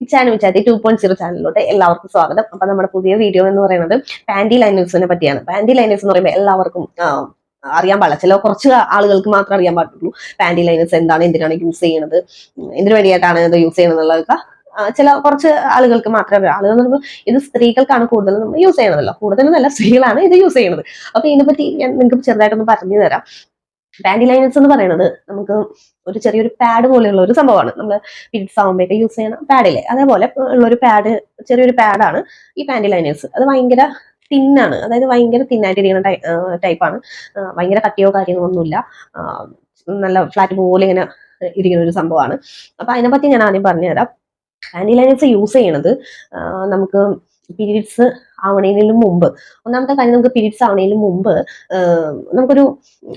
Channel വിചാരി 2.0 ചാനലിലോട്ട് എല്ലാവർക്കും സ്വാഗതം. അപ്പൊ നമ്മുടെ പുതിയ വീഡിയോ എന്ന് പറയുന്നത് പാൻറ്റി ലൈനേഴ്സിനെ പറ്റിയാണ്. പാൻറ്റി ലൈനേഴ്സ് എന്ന് പറയുമ്പോൾ എല്ലാവർക്കും അറിയാൻ പാടില്ല, ചില കുറച്ച് ആളുകൾക്ക് മാത്രമേ അറിയാൻ പാടുള്ളൂ പാൻറ്റി ലൈനേഴ്സ് എന്താണ്, എന്തിനാണ് യൂസ് ചെയ്യുന്നത്, എന്തിനു വേണ്ടിയിട്ടാണ് ഇത് യൂസ് ചെയ്യുന്നത് എന്നുള്ളതൊക്കെ ചില കുറച്ച് ആളുകൾക്ക് മാത്രമേ അറിയാം. ആളുകൾ എന്ന് പറയുമ്പോൾ ഇത് സ്ത്രീകൾക്കാണ് കൂടുതലും നമ്മൾ യൂസ് ചെയ്യണതല്ലോ, കൂടുതലും നല്ല സ്ത്രീകളാണ് ഇത് യൂസ് ചെയ്യുന്നത്. അപ്പൊ ഇതിനെപ്പറ്റി ഞാൻ നിങ്ങൾക്ക് ചെറുതായിട്ടൊന്ന് പറഞ്ഞു തരാം. പാൻറ്റി ലൈനേഴ്സ് എന്ന് പറയുന്നത് നമുക്ക് ഒരു ചെറിയൊരു പാഡ് പോലെയുള്ള ഒരു സംഭവമാണ്. നമ്മൾ പീരീഡ്സ് ആകുമ്പോഴേക്ക് യൂസ് ചെയ്യുന്ന പാഡില്ലേ, അതേപോലെ ഉള്ള ഒരു പാഡ്, ചെറിയൊരു പാഡാണ് ഈ പാൻറ്റി ലൈനേഴ്സ്. അത് ഭയങ്കര തിന്നാണ്, അതായത് ഭയങ്കര തിന്നായിട്ടിരിക്കുന്ന ടൈപ്പാണ്. ഭയങ്കര കട്ടിയോ കാര്യങ്ങളോ ഒന്നുമില്ല, നല്ല ഫ്ലാറ്റ് പോലെ ഇങ്ങനെ ഇരിക്കുന്ന ഒരു സംഭവമാണ്. അപ്പൊ അതിനെപ്പറ്റി ഞാൻ ആദ്യം പറഞ്ഞുതരാം. പാൻറ്റി ലൈനേഴ്സ് യൂസ് ചെയ്യണത് നമുക്ക് പീരീഡ്സ് ആവണേലും മുമ്പ്, ഒന്നാമത്തെ കാര്യം നമുക്ക് പീരീഡ്സ് ആവണേലും മുമ്പ് നമുക്കൊരു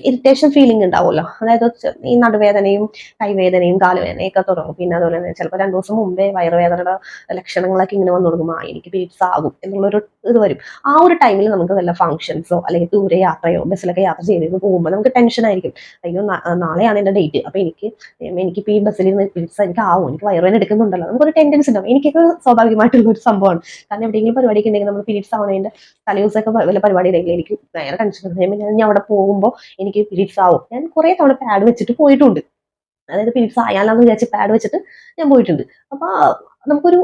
ഇറിറ്റേഷൻ ഫീലിംഗ് ഉണ്ടാവുമല്ലോ. അതായത് ഈ നടുവേദനയും കൈവേദനയും കാലുവേദനയും ഒക്കെ തുടങ്ങും. പിന്നെ അതുപോലെ തന്നെ ചിലപ്പോൾ 2 ദിവസം മുമ്പേ വയറുവേദനയുടെ ലക്ഷണങ്ങളൊക്കെ ഇങ്ങനെ വന്നു തുടങ്ങും. എനിക്ക് പീരീഡ്സ് ആകും എന്നുള്ളൊരു ഇത് വരും. ആ ഒരു ടൈമിൽ നമുക്ക് വല്ല ഫംഗ്ഷൻസോ അല്ലെങ്കിൽ ദൂരെ യാത്രയോ ബസ്സിലൊക്കെ യാത്ര ചെയ്ത് പോകുമ്പോൾ നമുക്ക് ടെൻഷൻ ആയിരിക്കും. അയ്യോ നാളെയാണ് എൻ്റെ ഡേറ്റ്, അപ്പൊ എനിക്ക് ഈ ബസ്സിൽ ഇരുന്ന് പീരീഡ്സ് എനിക്ക് ആവും, എനിക്ക് വയറുവേദന എടുക്കുന്നുണ്ടല്ലോ, നമുക്കൊരു ടെൻഡൻസി ഉണ്ടാവും. എനിക്കൊക്കെ സ്വാഭാവികമായിട്ടുള്ള ഒരു സംഭവമാണ്. കാരണം എവിടെയെങ്കിലും പരിപാടിക്ക് ഉണ്ടെങ്കിൽ നമ്മൾ പീരീഡ്സ് ആവണതിന്റെ തലേദിവസമൊക്കെ വല്ല പരിപാടി ഉണ്ടെങ്കിൽ എനിക്ക് ഭയങ്കര ടെൻഷൻ. ഞാൻ അവിടെ പോകുമ്പോൾ എനിക്ക് പീരീഡ്സ് ആവും. ഞാൻ കുറെ തവണ പാഡ് വെച്ചിട്ട് പോയിട്ടുണ്ട്. അതായത് പീരീഡ്സ് ആയാലാന്ന് വിചാരിച്ച് പാഡ് വെച്ചിട്ട് ഞാൻ പോയിട്ടുണ്ട്. അപ്പൊ നമുക്കൊരു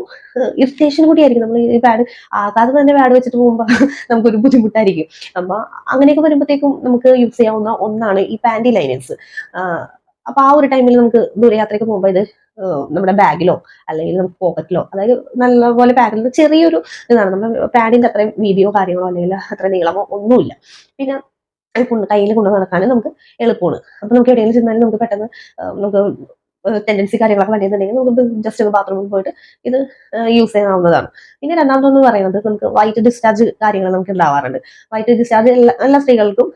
ഇറിറ്റേഷൻ കൂടിയായിരിക്കും. നമ്മൾ ഈ പാഡ് ആകാതെ തന്നെ പാഡ് വെച്ചിട്ട് പോകുമ്പോൾ നമുക്കൊരു ബുദ്ധിമുട്ടായിരിക്കും. അപ്പൊ അങ്ങനെയൊക്കെ വരുമ്പോഴത്തേക്കും നമുക്ക് യൂസ് ചെയ്യാവുന്ന ഒന്നാണ് ഈ പാൻറ്റി ലൈനേഴ്സ്. അപ്പൊ ആ ഒരു ടൈമിൽ നമുക്ക് ദൂരയാത്രയ്ക്ക് പോകുമ്പോൾ ഇത് നമ്മുടെ ബാഗിലോ അല്ലെങ്കിൽ നമുക്ക് പോക്കറ്റിലോ, അതായത് നല്ലപോലെ പാക്കിൽ ചെറിയൊരു ഇതാണ്. നമ്മുടെ പാഡിന്റെ അത്രയും വീതിയോ കാര്യങ്ങളോ അല്ലെങ്കിൽ അത്ര നീളമോ ഒന്നുമില്ല. പിന്നെ കയ്യിൽ കൊണ്ട് നടക്കാനും നമുക്ക് എളുപ്പമാണ്. അപ്പൊ നമുക്ക് എവിടെയെങ്കിലും ചെന്നാലും നമുക്ക് പെട്ടെന്ന് നമുക്ക് ടെൻഡൻസി കാര്യങ്ങളൊക്കെ വേണ്ടിയിട്ടുണ്ടെങ്കിൽ നമുക്ക് ജസ്റ്റ് ബാത്റൂമിൽ പോയിട്ട് ഇത് യൂസ് ചെയ്യാവുന്നതാണ്. പിന്നെ രണ്ടാമതെന്ന് പറയുന്നത് നമുക്ക് വൈറ്റ് ഡിസ്ചാർജ് കാര്യങ്ങൾ നമുക്ക് ഉണ്ടാവാറുണ്ട്. വൈറ്റ് ഡിസ്ചാർജ് എല്ലാ സ്ത്രീകൾക്കും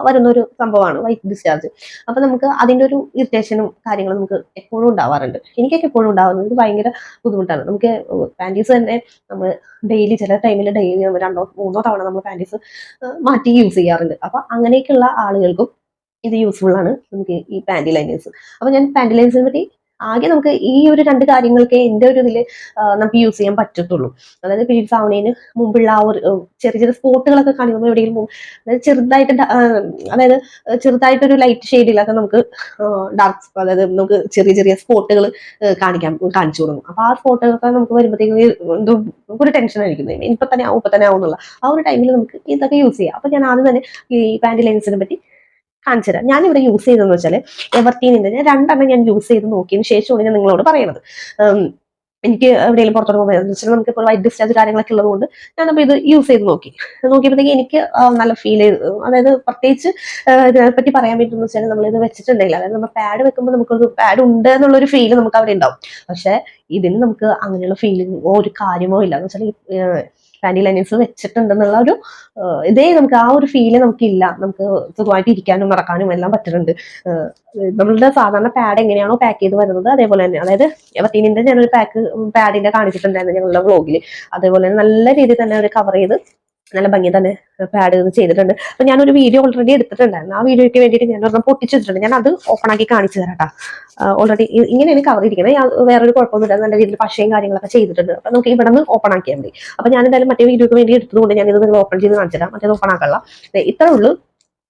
വരുന്ന ഒരു സംഭവമാണ് വൈറ്റ് ഡിസ്ചാർജ്. അപ്പൊ നമുക്ക് അതിന്റെ ഒരു ഇറിറ്റേഷനും കാര്യങ്ങളും നമുക്ക് എപ്പോഴും ഉണ്ടാവാറുണ്ട്. എനിക്കൊക്കെ എപ്പോഴും ഉണ്ടാവുന്നത് ഇത് ഭയങ്കര ബുദ്ധിമുട്ടാണ്. നമുക്ക് പാൻറ്റീസ് തന്നെ നമ്മൾ ഡെയിലി, ചില ടൈമിൽ ഡെയിലി 2-3 തവണ നമ്മൾ പാൻറ്റീസ് മാറ്റി യൂസ് ചെയ്യാറുണ്ട്. അപ്പൊ അങ്ങനെയൊക്കെയുള്ള ആളുകൾക്കും ഇത് യൂസ്ഫുൾ ആണ്, നമുക്ക് ഈ പാൻറ്റി ലൈനേഴ്സ്. അപ്പൊ ഞാൻ പാൻറ്റി ലൈനേഴ്സിനെ പറ്റി ആകെ നമുക്ക് ഈ ഒരു 2 കാര്യങ്ങൾക്കേ എൻ്റെ ഒരു ഇതിൽ നമുക്ക് യൂസ് ചെയ്യാൻ പറ്റത്തുള്ളൂ. അതായത് പീരീഡ്സ് ആവുന്നതിന് മുമ്പുള്ള ആ ഒരു ചെറിയ ചെറിയ സ്പോട്ടുകളൊക്കെ കാണിക്കുമ്പോൾ എവിടെയെങ്കിലും പോകും, അതായത് ചെറുതായിട്ട് അതായത് ചെറുതായിട്ടൊരു ലൈറ്റ് ഷെയ്ഡിലൊക്കെ നമുക്ക് ഡാർക്ക്, അതായത് നമുക്ക് ചെറിയ ചെറിയ സ്പോട്ടുകൾ കാണിച്ചു തുടങ്ങും. അപ്പൊ ആ സ്പോട്ടുകളൊക്കെ നമുക്ക് വരുമ്പോഴത്തേക്കും എന്തോ ഒരു ടെൻഷൻ ആയിരിക്കും, ഇപ്പൊ തന്നെ ആവും എന്നുള്ള ആ ഒരു ടൈമിൽ നമുക്ക് ഇതൊക്കെ യൂസ് ചെയ്യാം. അപ്പൊ ഞാൻ ആദ്യം തന്നെ ഈ പാൻറ്റി ലൈനേഴ്സിനെ പറ്റി കാണിച്ചു തരാം. ഞാനിവിടെ യൂസ് ചെയ്തതെന്ന് വെച്ചാൽ എവർത്തീനിന്റെ ഞാൻ 2 ഞാൻ യൂസ് ചെയ്ത് നോക്കിയതിന് ശേഷമാണ് ഞാൻ നിങ്ങളോട് പറയുന്നത്. എനിക്ക് എവിടെയെങ്കിലും പുറത്തോട്ട് പോകുമ്പോൾ നമുക്ക് ഇപ്പോൾ വൈറ്റ് ഡിസ്ചാർജ് കാര്യങ്ങളൊക്കെ ഉള്ളതുകൊണ്ട് ഞാനപ്പോൾ ഇത് യൂസ് ചെയ്ത് നോക്കിയപ്പോഴത്തേക്ക് എനിക്ക് നല്ല ഫീൽ ചെയ്തു. അതായത് പ്രത്യേകിച്ച് ഇതിനെപ്പറ്റി പറയാൻ പറ്റുമെന്ന് വെച്ചാൽ നമ്മൾ ഇത് വെച്ചിട്ടുണ്ടെങ്കിൽ, അതായത് നമ്മൾ പാഡ് വെക്കുമ്പോൾ നമുക്കൊരു പാഡ് ഉണ്ട് എന്നുള്ളൊരു ഫീൽ നമുക്ക് അവിടെ ഉണ്ടാവും. പക്ഷെ ഇതിന് നമുക്ക് അങ്ങനെയുള്ള ഫീലിംഗ് ഒരു കാര്യമോ ഇല്ല. എന്ന് വെച്ചാൽ പാൻറ്റി ലൈനേഴ്സ് വെച്ചിട്ടുണ്ടെന്നുള്ള ഒരു ഇതേ നമുക്ക് ആ ഒരു ഫീല് നമുക്കില്ല. നമുക്ക് സുഖമായിട്ട് ഇരിക്കാനും നടക്കാനും എല്ലാം പറ്റുന്നുണ്ട്. നമ്മളുടെ സാധാരണ പാഡ് എങ്ങനെയാണോ പാക്ക് ചെയ്ത് വരുന്നത് അതേപോലെ തന്നെ, അതായത് എവർത്തീനിന്റെ ഞാനൊരു പാഡിന്റെ കാണിച്ചിട്ടുണ്ടായിരുന്നു ഞങ്ങളുടെ വ്ളോഗിൽ. അതേപോലെ തന്നെ നല്ല രീതിയിൽ തന്നെ അവർ കവർ ചെയ്ത് നല്ല ഭംഗി തന്നെ പാഡ് ചെയ്തിട്ടുണ്ട്. അപ്പൊ ഞാനൊരു വീഡിയോ ഓൾറെഡി എടുത്തിട്ടുണ്ടായിരുന്നു. ആ വീഡിയോയ്ക്ക് വേണ്ടിയിട്ട് ഞാൻ ഒരെണ്ണം പൊട്ടിച്ചിട്ടുണ്ട്. ഞാൻ അത് ഓപ്പൺ ആക്കി കാണിച്ചു തരാം കേട്ടോ. ഓൾറെഡി ഇങ്ങനെയാണ് കവർ ഇരിക്കുന്നത്. വേറൊരു കുഴപ്പമൊന്നുമില്ല, നല്ല രീതിയിൽ പശയും കാര്യങ്ങളൊക്കെ ചെയ്തിട്ടുണ്ട്. അപ്പൊ നമുക്ക് ഇവിടെ നിന്ന് ഓപ്പൺ ആക്കിയാൽ മതി. അപ്പൊ ഞാൻ എന്തായാലും മറ്റേ വീഡിയോക്ക് വേണ്ടി എടുത്തതുകൊണ്ട് ഞാൻ ഇത് നിങ്ങൾ ഓപ്പൺ ചെയ്ത് കാണിച്ചു തരാം. മറ്റേത് ഓപ്പൺ ആക്കാനുള്ള ഇത്രേ ഉള്ളൂ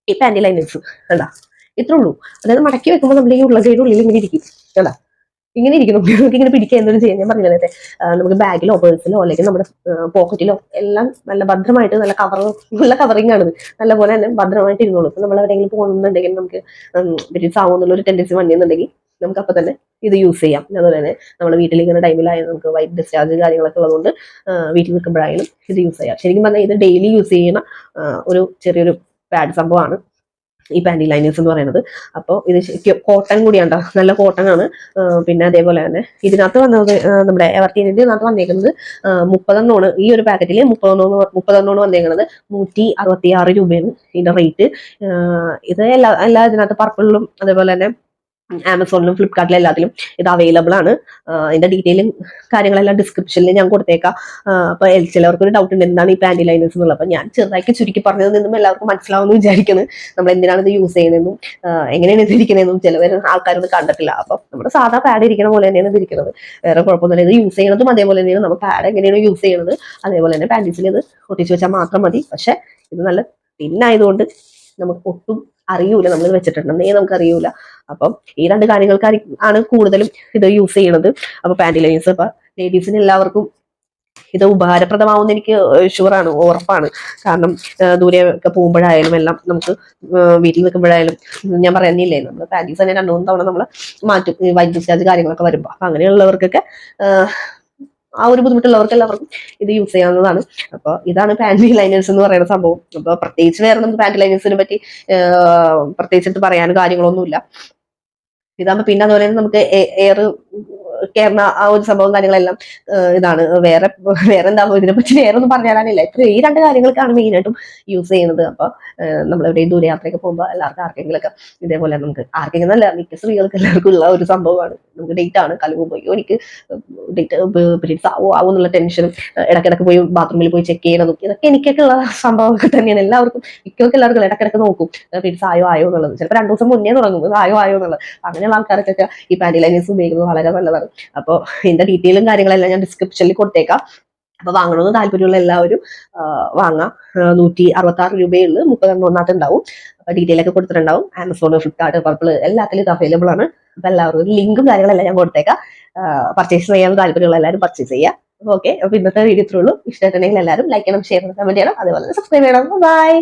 ഈ പാൻറ്റി ലൈനേഴ്സ്. കണ്ടാ, ഇത്രേ ഉള്ളൂ. അതായത് മടക്കി വെക്കുമ്പോൾ നമ്മൾ ഈ ഉള്ളിൽ ഇങ്ങനെ ഇരിക്കും. കണ്ടാ, ഇങ്ങനെ ഇരിക്കുന്നു. നമുക്ക് ഇങ്ങനെ പിടിക്കുക എന്തെങ്കിലും ചെയ്യാൻ. ഞാൻ പറഞ്ഞില്ല നേരത്തെ, നമുക്ക് ബാഗിലോ പേഴ്സിലോ അല്ലെങ്കിൽ നമ്മുടെ പോക്കറ്റിലോ എല്ലാം നല്ല ഭദ്രമായിട്ട് നല്ല കവറിങ് ആണ്. നല്ലപോലെ തന്നെ ഭദ്രമായിട്ട് ഇരുന്നോളൂ. ഇപ്പൊ നമ്മൾ എവിടെയെങ്കിലും പോകുന്നുണ്ടെങ്കിൽ നമുക്ക് പീരീഡ്സ് ആവുന്നുള്ള ഒരു ടെൻഡൻസി വന്നിട്ടുണ്ടെങ്കിൽ നമുക്ക് അപ്പൊ തന്നെ ഇത് യൂസ് ചെയ്യാം. അതുപോലെ തന്നെ നമ്മുടെ വീട്ടിൽ ഇങ്ങനെ ടൈമിലായാലും നമുക്ക് വൈറ്റ് ഡിസ്ചാർജ് കാര്യങ്ങളൊക്കെ ഉള്ളതുകൊണ്ട് വീട്ടിൽ നിൽക്കുമ്പോഴായാലും ഇത് യൂസ് ചെയ്യാം. ശരിക്കും പറഞ്ഞാൽ ഇത് ഡെയിലി യൂസ് ചെയ്യുന്ന ഒരു ചെറിയൊരു പാഡ് സംഭവമാണ് ഈ പാൻറ്റി ലൈനേഴ്സ് എന്ന് പറയുന്നത്. അപ്പോൾ ഇത് കോട്ടൺ കൂടിയാണ്, നല്ല കോട്ടൺ ആണ്. പിന്നെ അതേപോലെ തന്നെ ഇതിനകത്ത് വന്നത് നമ്മുടെ എവർത്തീനിന്റെ ഇതിനകത്ത് വന്നേക്കുന്നത് 30 ഈ ഒരു പാക്കറ്റിൽ 30 വന്നേക്കുന്നത് 166 രൂപയാണ് ഇതിന്റെ റേറ്റ്. ഇത് എല്ലാ ഇതിനകത്ത് പർപ്പിളിലും അതേപോലെ തന്നെ ആമസോണിലും ഫ്ലിപ്കാർട്ടിലും എല്ലാത്തിലും ഇത് അവൈലബിൾ ആണ്. ഇതിന്റെ ഡീറ്റെയിലും കാര്യങ്ങളെല്ലാം ഡിസ്ക്രിപ്ഷനിൽ ഞാൻ കൊടുത്തേക്കാം. അപ്പൊ ചിലവർക്ക് ഒരു ഡൗട്ട് ഉണ്ട് എന്താണ് ഈ പാൻറ്റി ലൈനേഴ്സ് എന്നുള്ളത്. അപ്പൊ ഞാൻ ചെറുതാക്കി ചുരുക്കി പറഞ്ഞതിൽ നിന്നും എല്ലാവർക്കും മനസ്സിലാവുമെന്ന് വിചാരിക്കുന്നത്. നമ്മൾ എന്തിനാണ് ഇത് യൂസ് ചെയ്യുന്നതെന്നും എങ്ങനെയാണ് ഇത് ഇരിക്കുന്നതെന്നും ചിലവർ ആൾക്കാരൊന്നും കണ്ടിട്ടില്ല. അപ്പൊ നമ്മുടെ സാധാ പാഡ് ഇരിക്കുന്ന പോലെ തന്നെയാണ് ഇത് ഇരിക്കുന്നത്. വേറെ കുഴപ്പമൊന്നുമില്ല. ഇത് യൂസ് ചെയ്യുന്നതും അതേപോലെ തന്നെയാണ്. നമ്മൾ പാഡ് എങ്ങനെയാണ് യൂസ് ചെയ്യുന്നത് അതേപോലെ തന്നെ പാൻറ്റീസിൽ ഇത് ഒട്ടിച്ച് വെച്ചാൽ മാത്രം മതി. പക്ഷെ ഇത് നല്ല തിന്നായതുകൊണ്ട് നമുക്ക് ഒട്ടും അറിയൂല നമ്മൾ വെച്ചിട്ടുണ്ടെന്നേ നമുക്ക് അറിയൂല. അപ്പം ഈ രണ്ട് കാര്യങ്ങൾക്ക് ആണ് കൂടുതലും ഇത് യൂസ് ചെയ്യണത്. അപ്പൊ പാൻറ്റി ലൈനേഴ്സ് ഇപ്പൊ ലേഡീസിന് എല്ലാവർക്കും ഇത് ഉപകാരപ്രദമാവുന്ന എനിക്ക് ഷുവറാണ്, ഉറപ്പാണ്. കാരണം ദൂരെ ഒക്കെ പോകുമ്പോഴായാലും എല്ലാം നമുക്ക് വീട്ടിൽ നിൽക്കുമ്പോഴായാലും ഞാൻ പറയുന്നില്ലേ നമ്മൾ പാൻറ്റീസ് തന്നെ 2-3 തവണ നമ്മൾ മാറ്റും വൈദ്യുതി ചാർജ് കാര്യങ്ങളൊക്കെ വരുമ്പോൾ. അപ്പൊ അങ്ങനെയുള്ളവർക്കൊക്കെ ആ ഒരു ബുദ്ധിമുട്ടുള്ളവർക്ക് എല്ലാവർക്കും ഇത് യൂസ് ചെയ്യാവുന്നതാണ്. അപ്പോൾ ഇതാണ് പാൻറ്റി ലൈനേഴ്സ് എന്ന് പറയുന്ന സംഭവം. അപ്പോൾ പ്രത്യേകിച്ച് വേറെ നമുക്ക് പാൻറ്റി ലൈനേഴ്സിനെ പറ്റി പ്രത്യേകിച്ച് പറയാനും കാര്യങ്ങളൊന്നുമില്ല. ഇതാകുമ്പോൾ പിന്നെ അതുപോലെ തന്നെ നമുക്ക് എയർ കേരള ആ ഒരു സംഭവം കാര്യങ്ങളെല്ലാം ഇതാണ്. വേറെ എന്താ ഇതിനെപ്പറ്റി വേറെ ഒന്നും പറഞ്ഞു തരാനില്ല. ഈ രണ്ട് കാര്യങ്ങൾക്കാണ് മെയിനായിട്ടും യൂസ് ചെയ്യുന്നത്. അപ്പൊ നമ്മൾ എവിടെയും ദൂരയാത്രയൊക്കെ പോകുമ്പോൾ എല്ലാവർക്കും ആർക്കെങ്കിലൊക്കെ ഇതേപോലെ നമുക്ക് ആർക്കെങ്കിലും നല്ല മിക്ക സ്ത്രീകൾക്ക് എല്ലാവർക്കും ഉള്ള ഒരു സംഭവമാണ്. നമുക്ക് ഡേറ്റ് ആണ് കലവ് പോയി എനിക്ക് ഡേറ്റ് പീരീഡ്സ് ആവോ എന്നുള്ള ടെൻഷനും ഇടയ്ക്കിടയ്ക്ക് പോയി ബാത്റൂമിൽ പോയി ചെക്ക് ചെയ്യണതും ഇതൊക്കെ എനിക്കൊക്കെ ഉള്ള സംഭവമൊക്കെ തന്നെയാണ്. എല്ലാവർക്കും എല്ലാവർക്കും ഇടയ്ക്കിടയ്ക്ക് നോക്കും പീരീഡ്സ് ആയോ എന്നുള്ളത്. ചിലപ്പോൾ 2 ദിവസം മുന്നേ തുടങ്ങും ആയോ എന്നുള്ളത്. അങ്ങനെയുള്ള ആൾക്കാർക്കൊക്കെ ഈ പാൻറ്റി ലൈനേഴ്സ് ഉപയോഗിക്കുന്നത് വളരെ നല്ലതാണ്. അപ്പോൾ ഇതിന്റെ ഡീറ്റെയിലും കാര്യങ്ങളെല്ലാം ഞാൻ ഡിസ്ക്രിപ്ഷനിൽ കൊടുത്തേക്കാം. അപ്പൊ വാങ്ങണമെന്ന് താല്പര്യമുള്ള എല്ലാവരും വാങ്ങാം. 166 രൂപയുള്ളൂ. 30 ഉണ്ടാവും. അപ്പൊ ഡീറ്റെയിൽ ഒക്കെ കൊടുത്തിട്ടുണ്ടാവും. ആമസോൺ, ഫ്ലിപ്കാർട്ട്, പർപ്പിൾ എല്ലാത്തിലും ഇത് അവൈലബിൾ ആണ്. അപ്പൊ എല്ലാവർക്കും ലിങ്കും കാര്യങ്ങളെല്ലാം ഞാൻ കൊടുത്തേക്കാം. പർച്ചേസ് ചെയ്യാൻ താല്പര്യമുള്ള എല്ലാവരും പർച്ചേസ് ചെയ്യാം. ഓക്കെ, അപ്പൊ ഇന്നത്തെ വീഡിയോ ഇത്രയുള്ളൂ. ഇഷ്ടമായിട്ടുണ്ടെങ്കിൽ എല്ലാവരും ലൈക്ക് ചെയ്യണം, ഷെയർ ചെയ്യണം, കമന്റ് ചെയ്യണം, അതേപോലെ സബ്സ്ക്രൈബ് ചെയ്യണം. ബൈ.